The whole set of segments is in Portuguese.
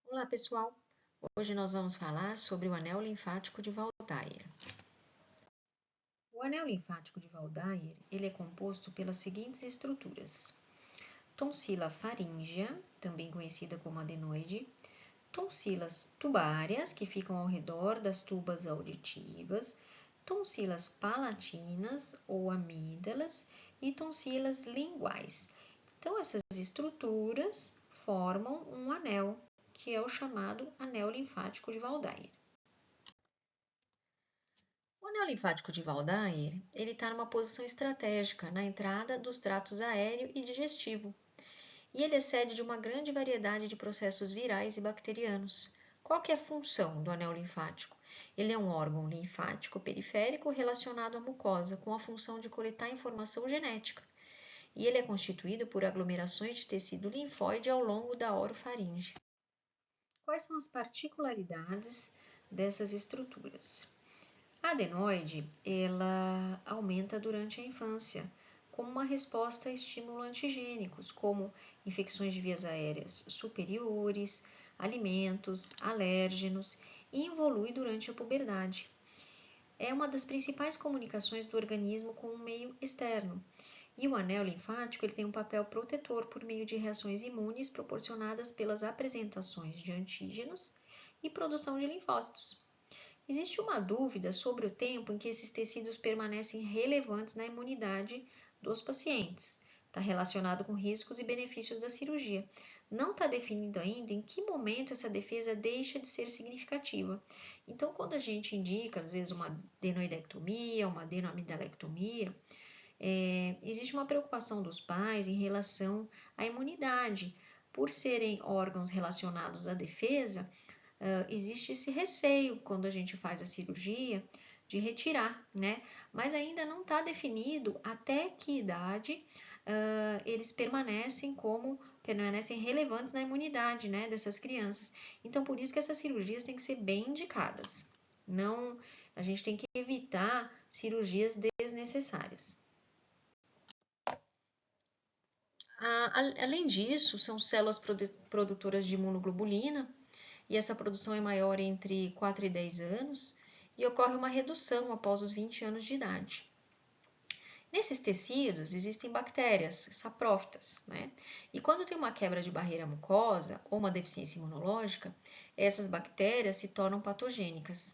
Olá, pessoal! Hoje nós vamos falar sobre o anel linfático de Waldeyer. O anel linfático de Waldeyer, ele é composto pelas seguintes estruturas: tonsila faríngea, também conhecida como adenoide, tonsilas tubáreas, que ficam ao redor das tubas auditivas, tonsilas palatinas ou amígdalas e tonsilas linguais. Então, essas estruturas formam um anel, que é o chamado anel linfático de Waldeyer. O anel linfático de Waldeyer, ele está numa posição estratégica na entrada dos tratos aéreo e digestivo, e ele excede de uma grande variedade de processos virais e bacterianos. Qual que é a função do anel linfático? Ele é um órgão linfático periférico relacionado à mucosa, com a função de coletar informação genética, e ele é constituído por aglomerações de tecido linfóide ao longo da orofaringe. Quais são as particularidades dessas estruturas? A adenoide, ela aumenta durante a infância, como uma resposta a estímulos antigênicos, como infecções de vias aéreas superiores, alimentos, alérgenos, e evolui durante a puberdade. É uma das principais comunicações do organismo com o meio externo. E o anel linfático ele tem um papel protetor por meio de reações imunes proporcionadas pelas apresentações de antígenos e produção de linfócitos. Existe uma dúvida sobre o tempo em que esses tecidos permanecem relevantes na imunidade dos pacientes. Está relacionado com riscos e benefícios da cirurgia. Não está definido ainda em que momento essa defesa deixa de ser significativa. Então, quando a gente indica, às vezes, uma adenoidectomia, uma adenoamidalectomia, existe uma preocupação dos pais em relação à imunidade. Por serem órgãos relacionados à defesa, existe esse receio quando a gente faz a cirurgia de retirar, né? Mas ainda não está definido até que idade eles permanecem relevantes na imunidade, né, dessas crianças. Então, por isso que essas cirurgias têm que ser bem indicadas. Não, a gente tem que evitar cirurgias desnecessárias. Além disso, são células produtoras de imunoglobulina, e essa produção é maior entre 4 e 10 anos, e ocorre uma redução após os 20 anos de idade. Nesses tecidos existem bactérias saprófitas, né? E quando tem uma quebra de barreira mucosa ou uma deficiência imunológica, essas bactérias se tornam patogênicas.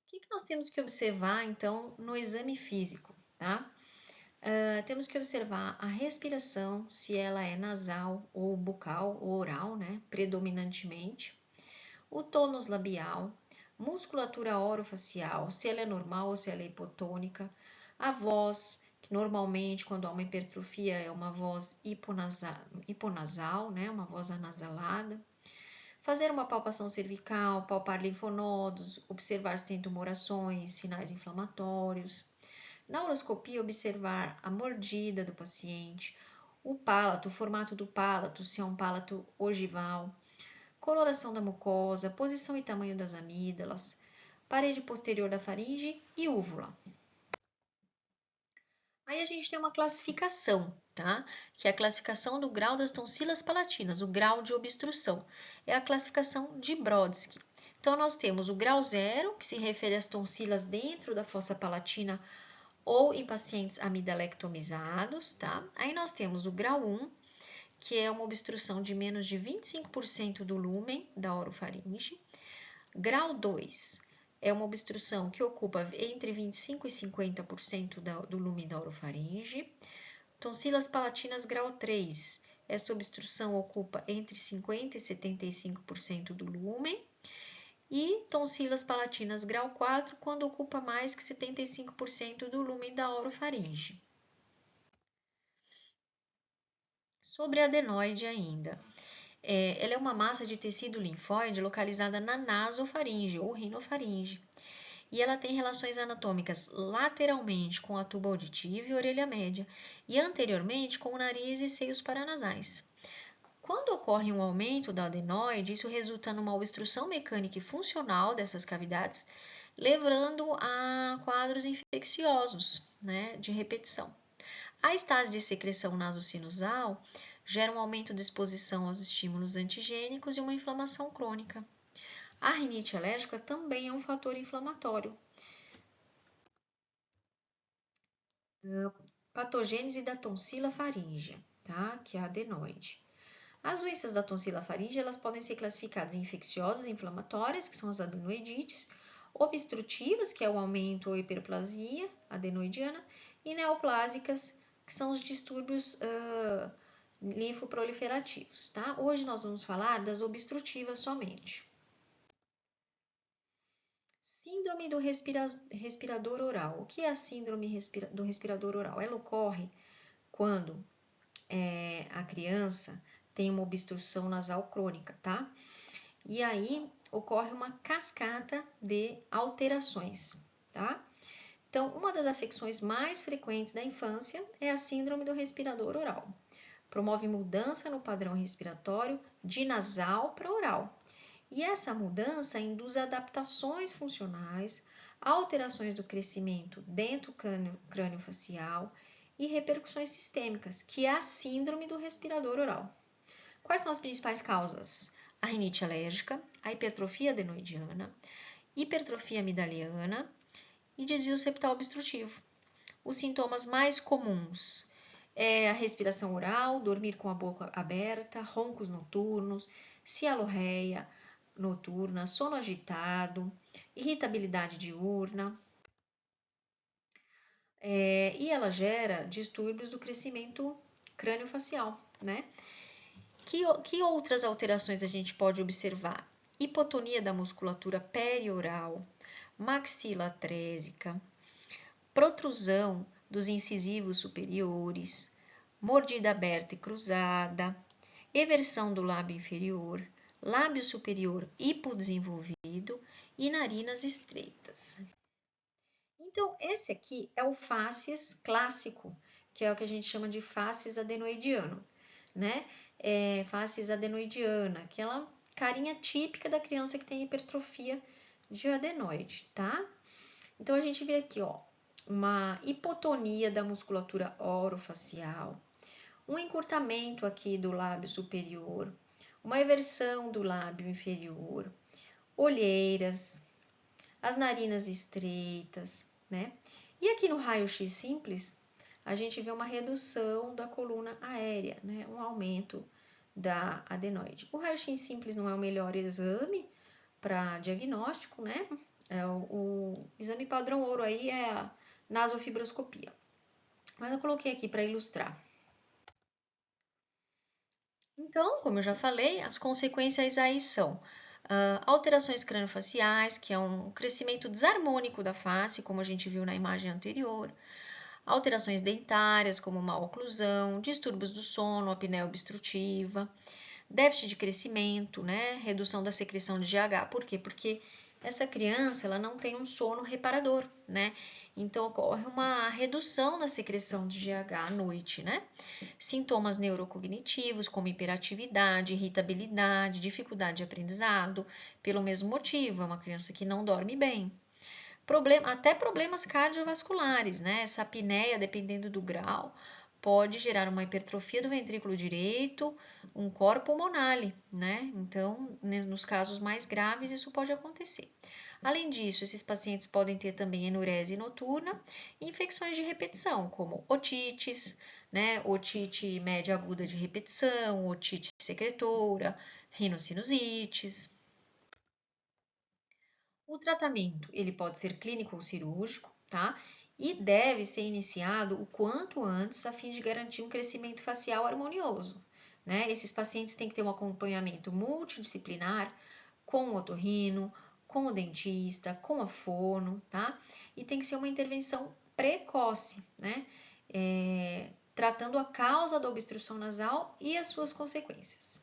O que nós temos que observar, então, no exame físico, tá? Temos que observar a respiração, se ela é nasal ou bucal ou oral, né? Predominantemente. O tônus labial, musculatura orofacial, se ela é normal ou se ela é hipotônica, a voz, que normalmente quando há uma hipertrofia é uma voz hiponasal, né? Uma voz anasalada. Fazer uma palpação cervical, palpar linfonodos, observar se tem tumorações, sinais inflamatórios. Na uroscopia, observar a mordida do paciente, o palato, o formato do palato, se é um palato ogival, coloração da mucosa, posição e tamanho das amígdalas, parede posterior da faringe e úvula. Aí a gente tem uma classificação, tá? Que é a classificação do grau das tonsilas palatinas, o grau de obstrução. É a classificação de Brodsky. Então, nós temos o grau 0, que se refere às tonsilas dentro da fossa palatina ou em pacientes amidalectomizados, tá? Aí nós temos o grau 1, que é uma obstrução de menos de 25% do lúmen da orofaringe. Grau 2 é uma obstrução que ocupa entre 25% e 50% do lúmen da orofaringe. Tonsilas palatinas grau 3, essa obstrução ocupa entre 50% e 75% do lúmen. E tonsilas palatinas grau 4, quando ocupa mais que 75% do lúmen da orofaringe. Sobre a adenoide ainda. Ela é uma massa de tecido linfóide localizada na nasofaringe ou rinofaringe. E ela tem relações anatômicas lateralmente com a tuba auditiva e orelha média, e anteriormente com o nariz e seios paranasais. Quando ocorre um aumento da adenoide, isso resulta numa obstrução mecânica e funcional dessas cavidades, levando a quadros infecciosos, né, de repetição. A estase de secreção nasosinusal gera um aumento de exposição aos estímulos antigênicos e uma inflamação crônica. A rinite alérgica também é um fator inflamatório. Patogênese da tonsila faríngea, tá? Que é a adenoide. As doenças da tonsila faríngea, elas podem ser classificadas em infecciosas e inflamatórias, que são as adenoidites, obstrutivas, que é o aumento ou hiperplasia adenoidiana, e neoplásicas, que são os distúrbios linfoproliferativos, tá? Hoje nós vamos falar das obstrutivas somente. Síndrome do respirador oral. O que é a síndrome do respirador oral? Ela ocorre quando a criança tem uma obstrução nasal crônica, tá? E aí ocorre uma cascata de alterações, tá? Então, uma das afecções mais frequentes da infância é a síndrome do respirador oral. Promove mudança no padrão respiratório de nasal para oral. E essa mudança induz adaptações funcionais, alterações do crescimento dentro do crânio facial e repercussões sistêmicas, que é a síndrome do respirador oral. Quais são as principais causas? A rinite alérgica, a hipertrofia adenoidiana, hipertrofia amidaliana e desvio septal obstrutivo. Os sintomas mais comuns é a respiração oral, dormir com a boca aberta, roncos noturnos, cialorreia noturna, sono agitado, irritabilidade diurna. E ela gera distúrbios do crescimento crânio-facial, né? Que outras alterações a gente pode observar? Hipotonia da musculatura perioral, maxila atrésica, protrusão dos incisivos superiores, mordida aberta e cruzada, eversão do lábio inferior, lábio superior hipodesenvolvido e narinas estreitas. Então, esse aqui é o facies clássico, que é o que a gente chama de facies adenoidiano, né? Facies adenoidiana, aquela carinha típica da criança que tem hipertrofia de adenoide, tá? Então, a gente vê aqui, ó, uma hipotonia da musculatura orofacial, um encurtamento aqui do lábio superior, uma eversão do lábio inferior, olheiras, as narinas estreitas, né? E aqui no raio-x simples, a gente vê uma redução da coluna aérea, né? Um aumento da adenoide. O raio-x simples não é o melhor exame para diagnóstico, né? O exame padrão ouro aí é a nasofibroscopia. Mas eu coloquei aqui para ilustrar. Então, como eu já falei, as consequências aí são alterações craniofaciais, que é um crescimento desarmônico da face, como a gente viu na imagem anterior, alterações dentárias, como má oclusão, distúrbios do sono, apneia obstrutiva, déficit de crescimento, né, redução da secreção de GH. Por quê? Porque essa criança ela não tem um sono reparador, né? Então ocorre uma redução da secreção de GH à noite, né? Sintomas neurocognitivos como hiperatividade, irritabilidade, dificuldade de aprendizado, pelo mesmo motivo, é uma criança que não dorme bem. Até problemas cardiovasculares, né? Essa apneia, dependendo do grau, pode gerar uma hipertrofia do ventrículo direito, um cor pulmonale, né? Então, nos casos mais graves, isso pode acontecer. Além disso, esses pacientes podem ter também enurese noturna e infecções de repetição, como otites, né? Otite média aguda de repetição, otite secretora, rinossinusites. O tratamento, ele pode ser clínico ou cirúrgico, tá? E deve ser iniciado o quanto antes a fim de garantir um crescimento facial harmonioso, né? Esses pacientes têm que ter um acompanhamento multidisciplinar com o otorrino, com o dentista, com a fono, tá? E tem que ser uma intervenção precoce, né? Tratando a causa da obstrução nasal e as suas consequências.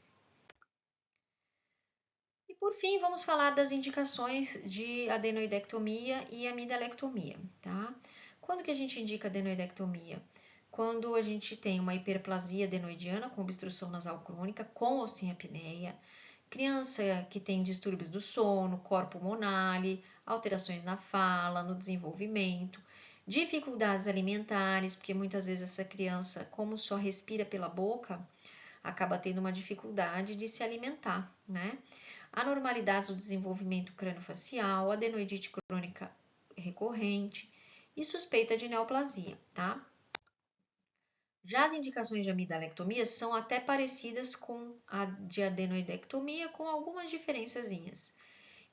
E por fim, vamos falar das indicações de adenoidectomia e amidalectomia, tá? Quando que a gente indica adenoidectomia? Quando a gente tem uma hiperplasia adenoidiana com obstrução nasal crônica, com ou sem apneia, criança que tem distúrbios do sono, corpo pulmonale, alterações na fala, no desenvolvimento, dificuldades alimentares, porque muitas vezes essa criança, como só respira pela boca, acaba tendo uma dificuldade de se alimentar, né? Anormalidades do desenvolvimento crâniofacial, adenoidite crônica recorrente e suspeita de neoplasia, tá? Já as indicações de amidalectomia são até parecidas com a de adenoidectomia, com algumas diferençazinhas.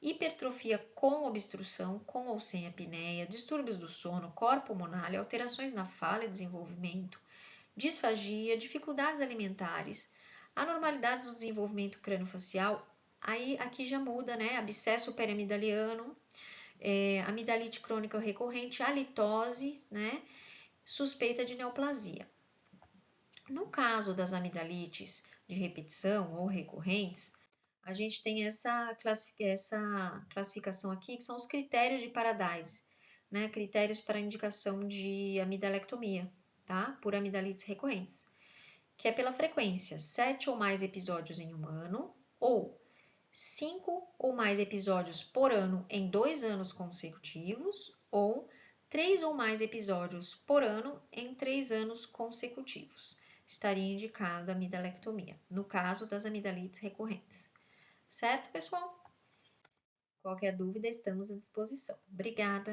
Hipertrofia com obstrução, com ou sem apneia, distúrbios do sono, cor pulmonar, alterações na fala e desenvolvimento, disfagia, dificuldades alimentares, anormalidades do desenvolvimento crâniofacial, aí aqui já muda, né? Abscesso periamidaliano, amidalite crônica recorrente, halitose, né? Suspeita de neoplasia. No caso das amidalites de repetição ou recorrentes, a gente tem essa classificação aqui, que são os critérios de Paradise, né? Critérios para indicação de amidalectomia, tá? Por amidalites recorrentes, que é pela frequência, 7 ou mais episódios em um ano, ou 5 ou mais episódios por ano em 2 anos consecutivos, ou 3 ou mais episódios por ano em 3 anos consecutivos. Estaria indicada a amidalectomia, no caso das amidalites recorrentes. Certo, pessoal? Qualquer dúvida, estamos à disposição. Obrigada!